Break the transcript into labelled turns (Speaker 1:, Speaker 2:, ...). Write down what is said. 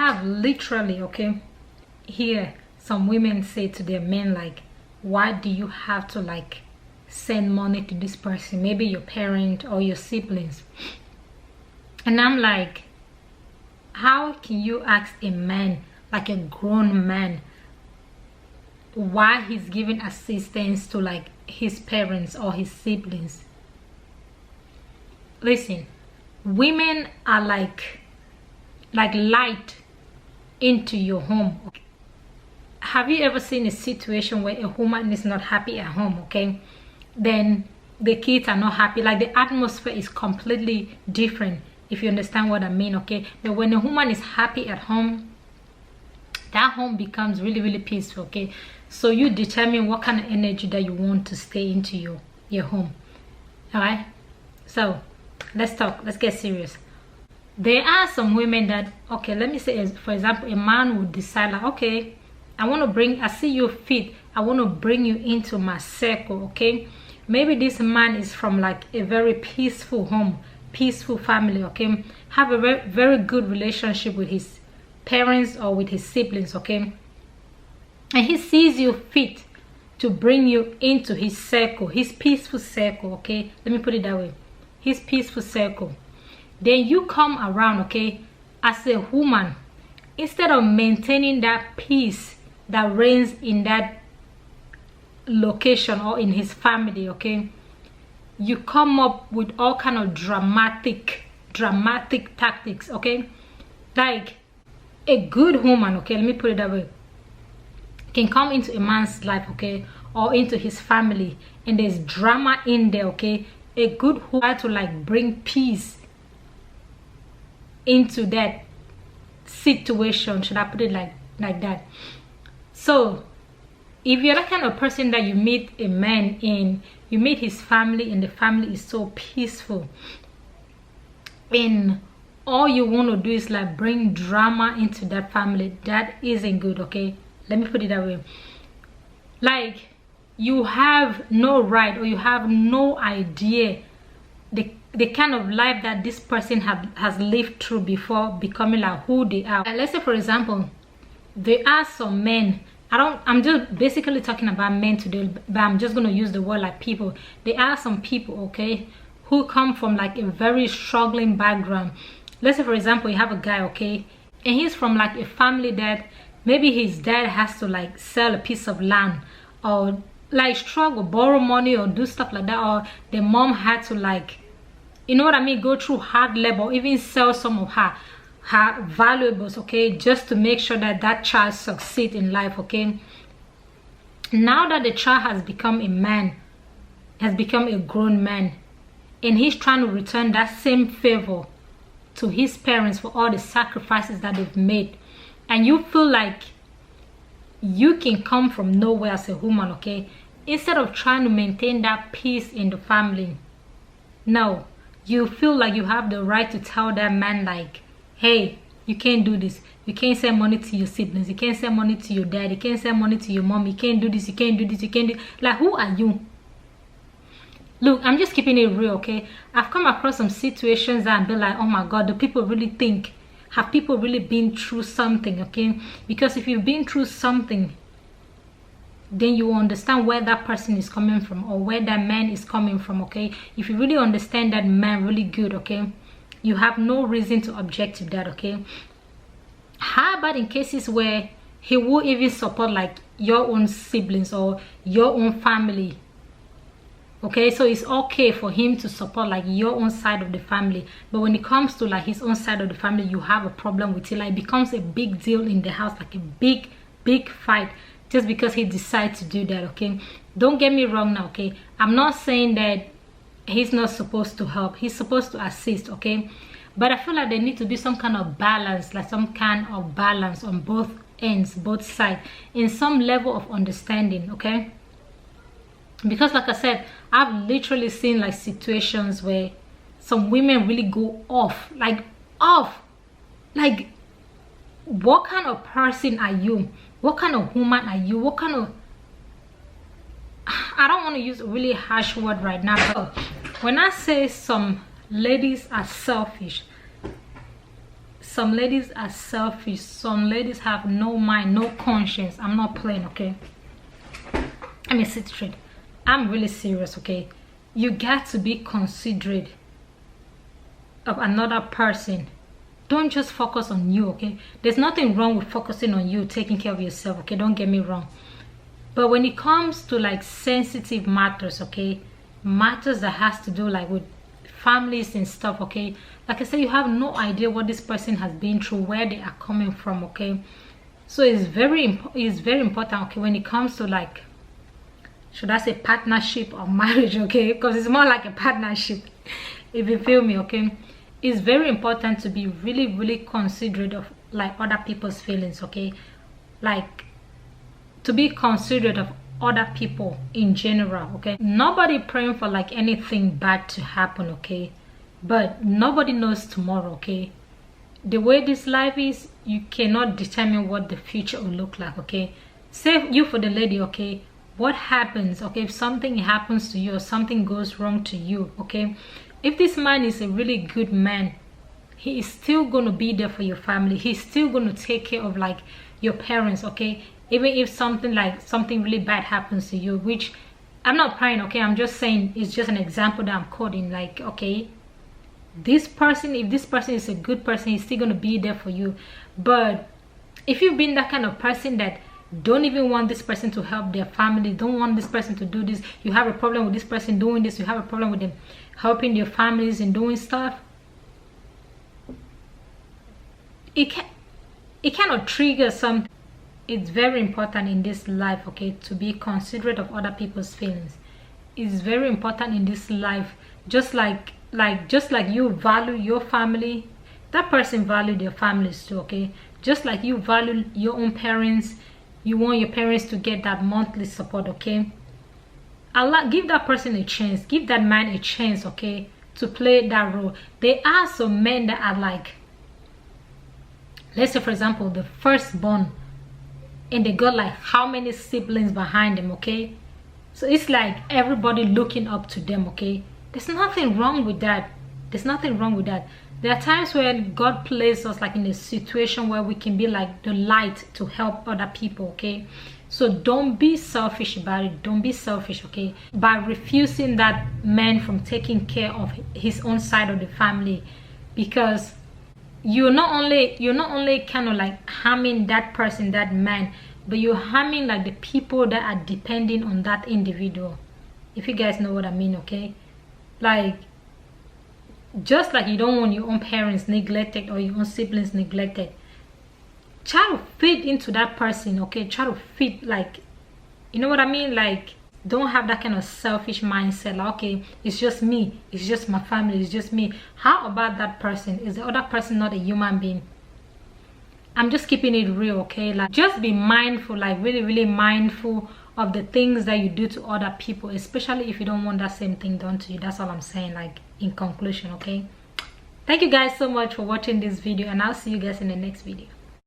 Speaker 1: have literally, okay, hear some women say to their men like, why do you have to like send money to this person, maybe your parent or your siblings? And I'm like, how can you ask a man, like a grown man, why he's giving assistance to like his parents or his siblings? Listen, women are like light into your home. Have you ever seen a situation where a woman is not happy at home, okay? Then the kids are not happy, like the atmosphere is completely different, if you understand what I mean, okay? But when a woman is happy at home, that home becomes really, really peaceful, okay? So you determine what kind of energy that you want to stay into your home. All right, so let's talk, let's get serious. There are some women that, okay, let me say, for example, a man would decide like, okay, I see you fit, I want to bring you into my circle, okay? Maybe this man is from like a very peaceful home, peaceful family, okay? Have a very, very good relationship with his parents or with his siblings, okay? And he sees you fit to bring you into his circle, his peaceful circle, okay? Let me put it that way, his peaceful circle. Then you come around, okay, as a woman, instead of maintaining that peace that reigns in that location or in his family, okay, you come up with all kind of dramatic tactics, okay? Like a good woman, okay, let me put it that way, can come into a man's life, okay, or into his family, and there's drama in there, okay? A good woman to like bring peace into that situation, should I put it like that? So if you're that kind of person that you meet a man in, you meet his family and the family is so peaceful, and all you want to do is like bring drama into that family, that isn't good, okay? Let me put it that way. Like, you have no right, or you have no idea the kind of life that this person has lived through before becoming like who they are. Let's say, for example, there are some men, I'm just basically talking about men today, but I'm just going to use the word like people. There are some people, okay, who come from like a very struggling background. Let's say, for example, you have a guy, okay, and he's from like a family that maybe his dad has to like sell a piece of land, or like struggle, borrow money, or do stuff like that, or the mom had to like, you know what I mean, go through hard labor, even sell some of her valuables, okay, just to make sure that that child succeeds in life, okay? Now that the child has become a man, has become a grown man, and he's trying to return that same favor to his parents for all the sacrifices that they've made, and you feel like you can come from nowhere as a woman, okay, instead of trying to maintain that peace in the family, no, you feel like you have the right to tell that man like, hey, you can't do this, you can't send money to your siblings, you can't send money to your dad, you can't send money to your mom, you can't do this, you can't do this, you can't do, like, who are you? Look, I'm just keeping it real, okay? I've come across some situations that I've been like, oh my god, do people really think, have people really been through something, okay? Because if you've been through something, then you will understand where that person is coming from, or where that man is coming from, okay? If you really understand that man really good, okay, you have no reason to object to that, okay? How about in cases where he will even support like your own siblings or your own family, okay? So it's okay for him to support like your own side of the family, but when it comes to like his own side of the family, you have a problem with it. Like, it becomes a big deal in the house, like a big fight, just because he decides to do that, okay? Don't get me wrong now, okay? I'm not saying that he's not supposed to help, he's supposed to assist, okay? But I feel like there needs to be some kind of balance, like some kind of balance on both ends, both sides, in some level of understanding, okay? Because like I said, I've literally seen like situations where some women really go off, like what kind of person are you? What kind of woman are you? What kind of, I don't want to use a really harsh word right now, but when I say some ladies are selfish some ladies are selfish. Some ladies have no mind, no conscience. I'm not playing, okay? Let me sit straight. I'm really serious, okay? You got to be considerate of another person. Don't just focus on you, okay? There's nothing wrong with focusing on you, taking care of yourself, okay? Don't get me wrong. But when it comes to like sensitive matters, okay, matters that has to do like with families and stuff, okay, like I said, you have no idea what this person has been through, where they are coming from, okay? So it's very important, okay, when it comes to like, should I say partnership or marriage, okay? Because it's more like a partnership, if you feel me, okay? It's very important to be really considerate of like other people's feelings, okay? Like to be considerate of other people in general, okay? Nobody praying for like anything bad to happen, okay? But nobody knows tomorrow, okay? The way this life is, you cannot determine what the future will look like, okay? Say you for the lady, okay? What happens, okay, if something happens to you or something goes wrong to you, okay? If this man is a really good man, he is still going to be there for your family. He's still going to take care of like your parents, okay? Even if something really bad happens to you, which I'm not praying, okay? I'm just saying it's just an example that I'm quoting. Like, okay, this person, if this person is a good person, he's still going to be there for you. But if you've been that kind of person that don't even want this person to help their family, don't want this person to do this, you have a problem with this person doing this, you have a problem with them helping their families and doing stuff, it cannot trigger something. It's very important in this life, okay, to be considerate of other people's feelings. It's very important in this life. Just like you value your family, that person value their families too, okay? Just like you value your own parents, you want your parents to get that monthly support, okay? Allah, give that person a chance, give that man a chance, okay, to play that role. There are some men that are like, let's say for example, the firstborn, and they got like how many siblings behind them, okay? So it's like everybody looking up to them, okay? There's nothing wrong with that. There's nothing wrong with that. There are times where God places us like in a situation where we can be like the light to help other people, okay? So don't be selfish about it. Don't be selfish, okay? By refusing that man from taking care of his own side of the family, because you're not only kind of like harming that person, that man, but you're harming like the people that are depending on that individual, if you guys know what I mean, okay? Like, just like you don't want your own parents neglected or your own siblings neglected, try to fit into that person, okay? Try to fit, like, you know what I mean? Like, don't have that kind of selfish mindset, like, okay, it's just me, it's just my family, it's just me. How about that person? Is the other person not a human being? I'm just keeping it real, okay? Like, just be mindful, like really mindful of the things that you do to other people, especially if you don't want that same thing done to you. That's all I'm saying, like, in conclusion, okay? Thank you guys so much for watching this video, and I'll see you guys in the next video.